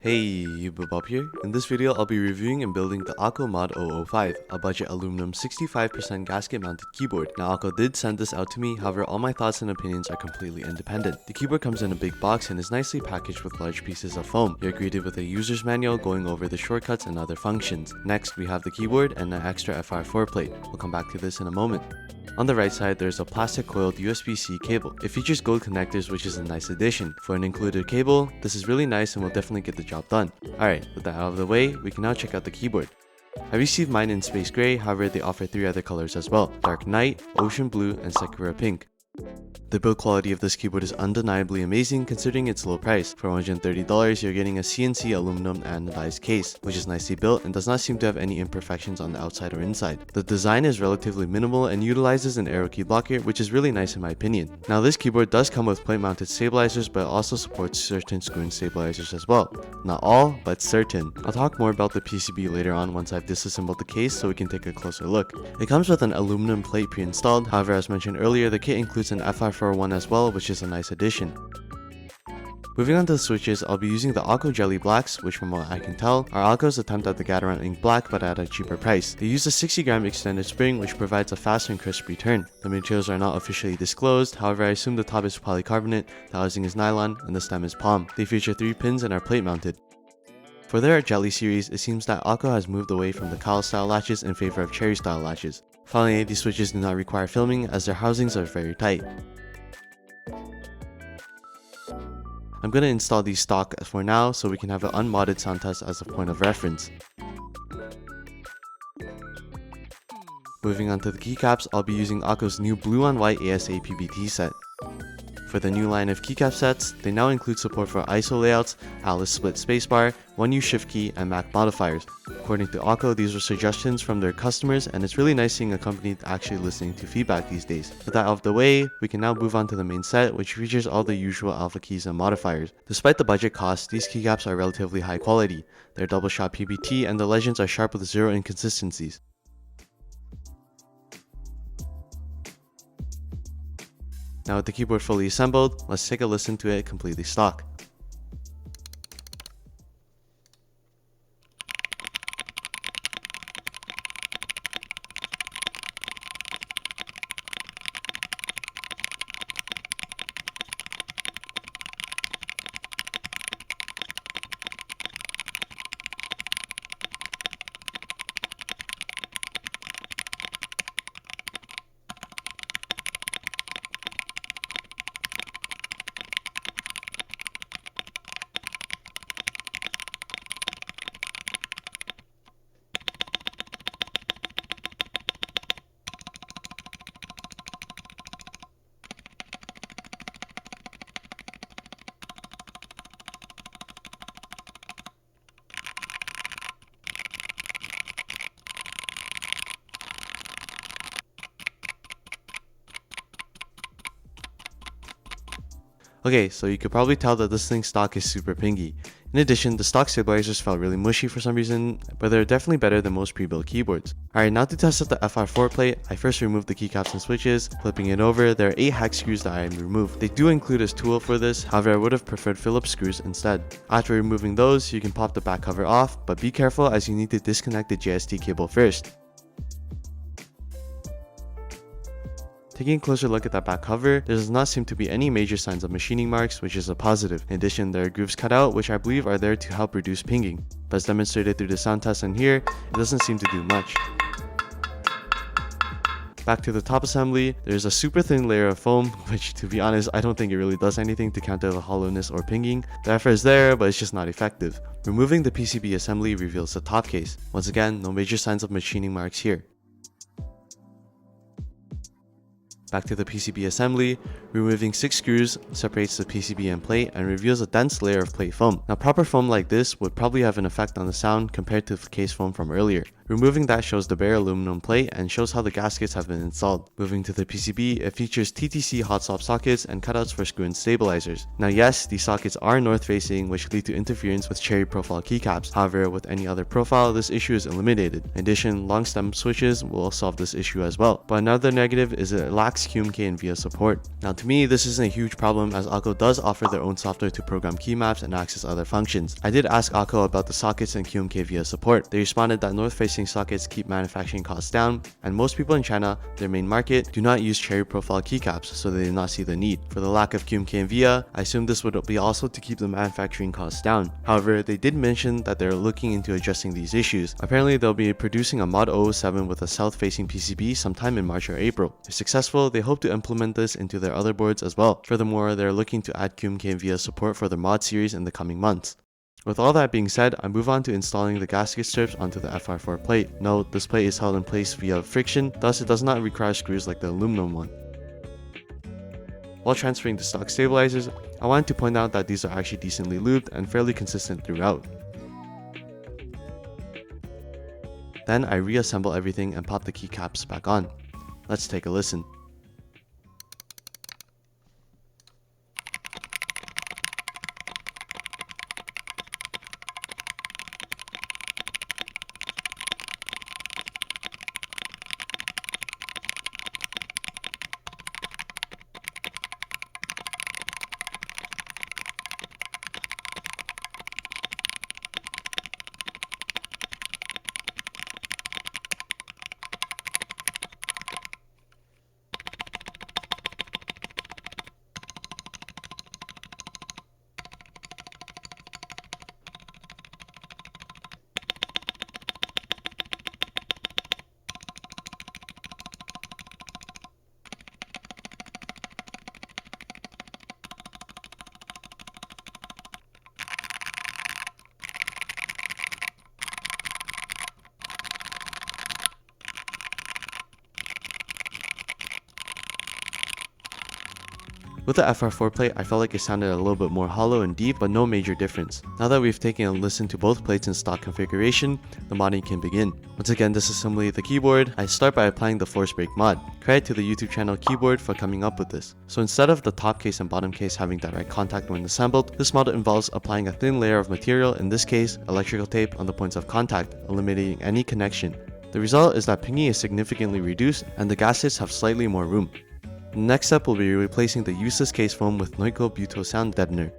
Hey, Bob here. In this video, I'll be reviewing and building the Akko MOD005, a budget aluminum 65% gasket mounted keyboard. Now Akko did send this out to me, however all my thoughts and opinions are completely independent. The keyboard comes in a big box and is nicely packaged with large pieces of foam. You're greeted with a user's manual going over the shortcuts and other functions. Next, we have the keyboard and an extra FR4 plate. We'll come back to this in a moment. On the right side, there's a plastic coiled USB-C cable. It features gold connectors, which is a nice addition. For an included cable, this is really nice and will definitely get the job done. Alright, with that out of the way, we can now check out the keyboard. I received mine in space gray, however they offer 3 other colors as well: dark night, ocean blue, and sakura pink. The build quality of this keyboard is undeniably amazing considering its low price. For $130, you're getting a CNC aluminum anodized case, which is nicely built and does not seem to have any imperfections on the outside or inside. The design is relatively minimal and utilizes an arrow key blocker, which is really nice in my opinion. Now this keyboard does come with plate mounted stabilizers, but it also supports certain screw-in stabilizers as well. Not all, but certain. I'll talk more about the PCB later on once I've disassembled the case so we can take a closer look. It comes with an aluminum plate pre-installed, however as mentioned earlier, the kit includes an FR4 one as well, which is a nice addition. Moving on to the switches, I'll be using the Akko Jelly Blacks, which from what I can tell, are Akko's attempt at the Gateron Ink Black but at a cheaper price. They use a 60-gram extended spring which provides a fast and crisp return. The materials are not officially disclosed, however I assume the top is polycarbonate, the housing is nylon, and the stem is palm. They feature 3 pins and are plate mounted. For their Jelly series, it seems that Akko has moved away from the cowl style latches in favor of cherry style latches. Finally, these switches do not require filming as their housings are very tight. I'm going to install these stock for now so we can have an unmodded sound test as a point of reference. Moving on to the keycaps, I'll be using Akko's new blue on white ASA PBT set. For the new line of keycap sets, they now include support for ISO layouts, Alice split spacebar, 1U shift key, and Mac modifiers. According to Akko, these were suggestions from their customers, and it's really nice seeing a company actually listening to feedback these days. With that out of the way, we can now move on to the main set, which features all the usual alpha keys and modifiers. Despite the budget cost, these keycaps are relatively high quality. They're double shot PBT, and the legends are sharp with 0 inconsistencies. Now with the keyboard fully assembled, let's take a listen to it completely stock. Okay, so you could probably tell that this thing's stock is super pingy. In addition, the stock stabilizers felt really mushy for some reason, but they're definitely better than most pre-built keyboards. Alright, now to test out the FR4 plate, I first removed the keycaps and switches. Flipping it over, there are 8 hex screws that I removed. They do include a tool for this, however I would have preferred Phillips screws instead. After removing those, you can pop the back cover off, but be careful as you need to disconnect the JST cable first. Taking a closer look at that back cover, there does not seem to be any major signs of machining marks, which is a positive. In addition, there are grooves cut out, which I believe are there to help reduce pinging. But as demonstrated through the sound test in here, it doesn't seem to do much. Back to the top assembly, there's a super thin layer of foam, which to be honest, I don't think it really does anything to counter the hollowness or pinging. The effort is there, but it's just not effective. Removing the PCB assembly reveals the top case. Once again, no major signs of machining marks here. Back to the PCB assembly, removing 6 screws separates the PCB and plate and reveals a dense layer of plate foam. Now proper foam like this would probably have an effect on the sound compared to the case foam from earlier. Removing that shows the bare aluminum plate and shows how the gaskets have been installed. Moving to the PCB, it features TTC hotswap sockets and cutouts for screw-in stabilizers. Now yes, these sockets are north facing, which lead to interference with cherry profile keycaps. However, with any other profile, this issue is eliminated. In addition, long stem switches will solve this issue as well. But another negative is it lacks QMK and VIA support. Now To me, this isn't a huge problem as Akko does offer their own software to program key maps and access other functions. I did ask Akko about the sockets and QMK support. They responded that north-facing sockets keep manufacturing costs down, and most people in China, their main market, do not use cherry profile keycaps, so they did not see the need. For the lack of QMK and VIA, I assume this would be also to keep the manufacturing costs down. However, they did mention that they're looking into addressing these issues. Apparently, they'll be producing a MOD007 with a south-facing PCB sometime in March or April. If successful, they hope to implement this into their other boards as well. Furthermore, they're looking to add QMK and VIA support for the mod series in the coming months. With all that being said, I move on to installing the gasket strips onto the FR4 plate. Note, this plate is held in place via friction, thus it does not require screws like the aluminum one. While transferring the stock stabilizers, I wanted to point out that these are actually decently lubed and fairly consistent throughout. Then I reassemble everything and pop the keycaps back on. Let's take a listen. With the FR4 plate, I felt like it sounded a little bit more hollow and deep, but no major difference. Now that we've taken a listen to both plates in stock configuration, the modding can begin. Once again, disassembly the keyboard, I start by applying the force break mod. Credit to the YouTube channel Keyboard for coming up with this. So instead of the top case and bottom case having direct contact when assembled, this mod involves applying a thin layer of material, in this case, electrical tape, on the points of contact, eliminating any connection. The result is that pinging is significantly reduced and the gaskets have slightly more room. The next step will be replacing the useless case foam with noico buto sound deadener.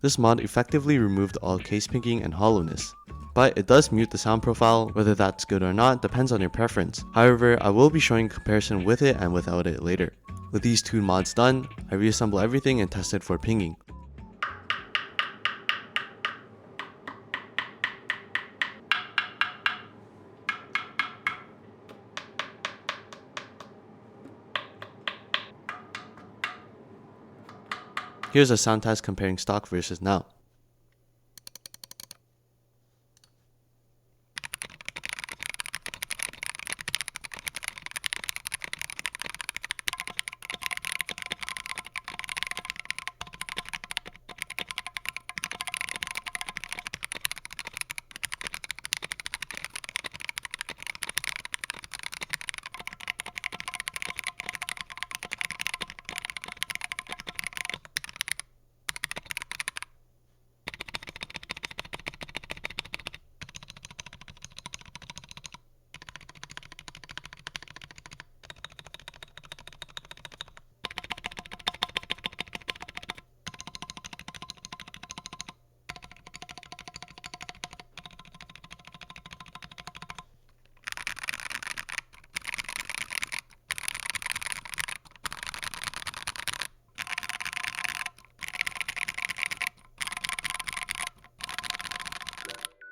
This mod effectively removed all case pinging and hollowness, but it does mute the sound profile. Whether that's good or not depends on your preference. However, I will be showing a comparison with it and without it later. With these two mods done, I reassemble everything and test it for pinging. Here's a sound test comparing stock versus now.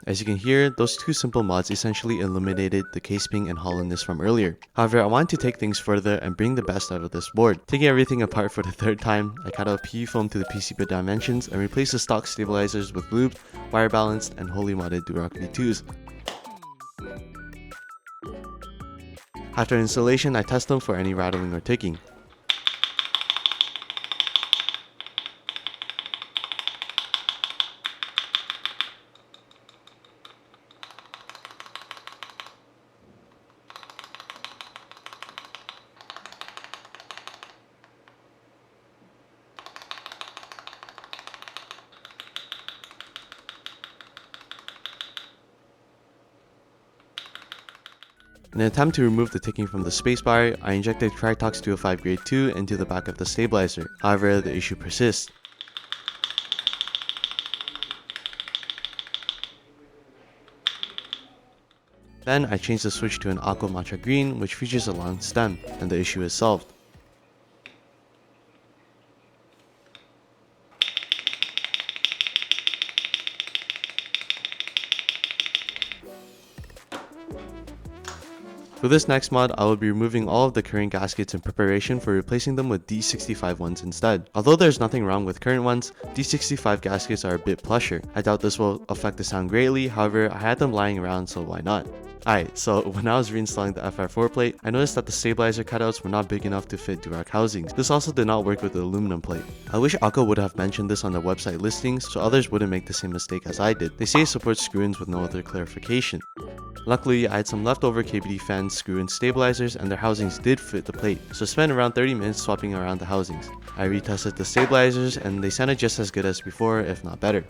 As you can hear, those two simple mods essentially eliminated the case ping and hollowness from earlier. However, I wanted to take things further and bring the best out of this board. Taking everything apart for the third time, I cut out PE foam to the PCB dimensions and replaced the stock stabilizers with lubed, wire balanced, and wholly modded Durock V2s. After installation, I test them for any rattling or ticking. In an attempt to remove the ticking from the spacebar, I injected Krytox 205 grade 2 into the back of the stabilizer. However, the issue persists. Then I changed the switch to an Akko matcha green, which features a long stem, and the issue is solved. For this next mod, I will be removing all of the current gaskets in preparation for replacing them with D65 ones instead. Although there's nothing wrong with current ones, D65 gaskets are a bit plusher. I doubt this will affect the sound greatly, however, I had them lying around, so why not? Alright, so when I was reinstalling the FR4 plate, I noticed that the stabilizer cutouts were not big enough to fit Durac housings. This also did not work with the aluminum plate. I wish Akko would have mentioned this on their website listings so others wouldn't make the same mistake as I did. They say it supports screw-ins with no other clarification. Luckily, I had some leftover KBD fans, screw-in stabilizers, and their housings did fit the plate, so I spent around 30 minutes swapping around the housings. I retested the stabilizers and they sounded just as good as before, if not better.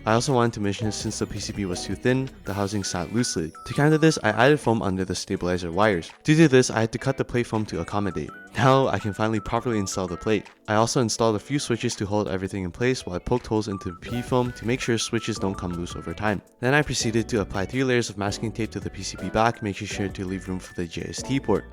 I also wanted to mention since the PCB was too thin, the housing sat loosely. To counter this, I added foam under the stabilizer wires. Due to this, I had to cut the plate foam to accommodate. Now I can finally properly install the plate. I also installed a few switches to hold everything in place while I poked holes into the P foam to make sure switches don't come loose over time. Then I proceeded to apply 3 layers of masking tape to the PCB back, making sure to leave room for the JST port.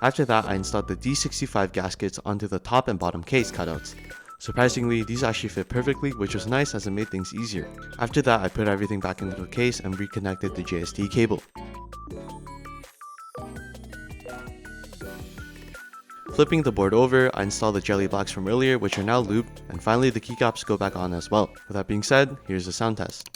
After that, I installed the D65 gaskets onto the top and bottom case cutouts. Surprisingly, these actually fit perfectly, which was nice as it made things easier. After that, I put everything back into the case and reconnected the JST cable. Flipping the board over, I installed the jelly blocks from earlier, which are now looped, and finally the keycaps go back on as well. With that being said, here's the sound test.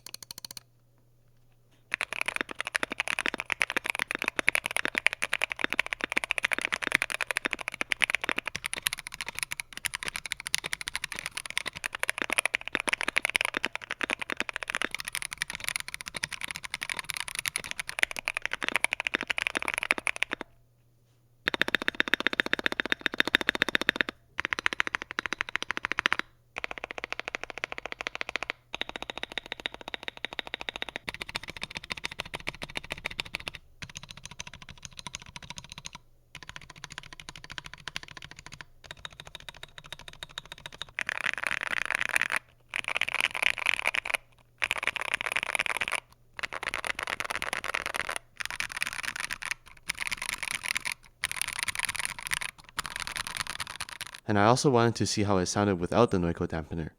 And I also wanted to see how it sounded without the noico dampener.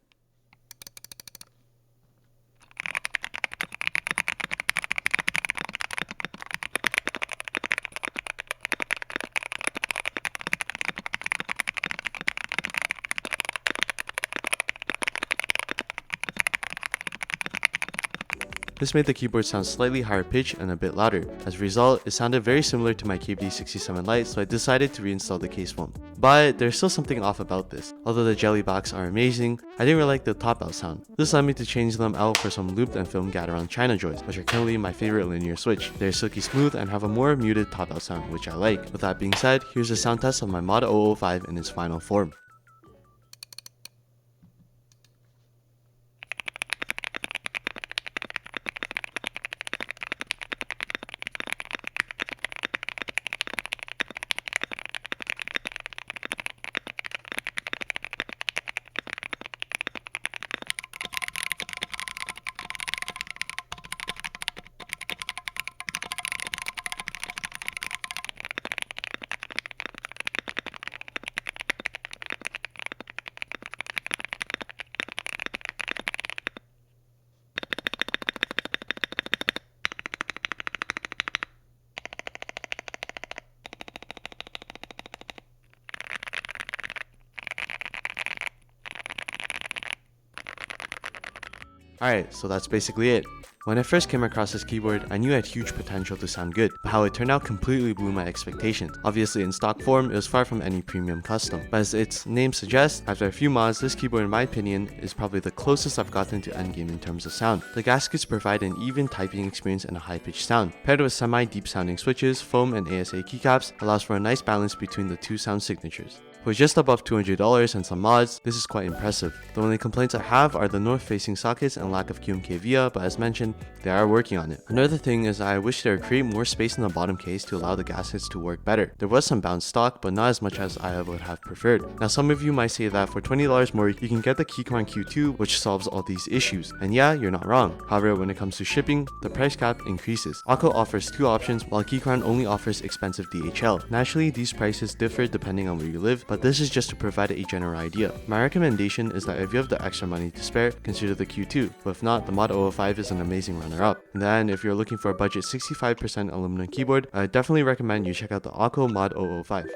This made the keyboard sound slightly higher pitched and a bit louder. As a result, it sounded very similar to my KBD67 Lite, so I decided to reinstall the case foam. But there's still something off about this. Although the jelly blocks are amazing, I didn't really like the top out sound. This led me to change them out for some looped and filmed gateron China joys, which are currently my favorite linear switch. They're silky smooth and have a more muted top out sound, which I like. With that being said, here's a sound test of my MOD005 in its final form. Alright, so that's basically it. When I first came across this keyboard, I knew it had huge potential to sound good, but how it turned out completely blew my expectations. Obviously in stock form, it was far from any premium custom, but as its name suggests, after a few mods, this keyboard in my opinion is probably the closest I've gotten to endgame in terms of sound. The gaskets provide an even typing experience and a high-pitched sound. Paired with semi-deep sounding switches, foam and ASA keycaps allows for a nice balance between the two sound signatures. For just above $200 and some mods, this is quite impressive. The only complaints I have are the north-facing sockets and lack of QMK via, but as mentioned, they are working on it. Another thing is I wish they would create more space in the bottom case to allow the gaskets to work better. There was some bound stock, but not as much as I would have preferred. Now some of you might say that for $20 more, you can get the Keychron Q2, which solves all these issues. And yeah, you're not wrong. However, when it comes to shipping, the price cap increases. Akko offers two options, while Keychron only offers expensive DHL. Naturally, these prices differ depending on where you live, but this is just to provide a general idea. My recommendation is that if you have the extra money to spare, consider the Q2, but if not, the MOD005 is an amazing runner-up. And then, if you're looking for a budget 65% aluminum keyboard, I definitely recommend you check out the Akko MOD005.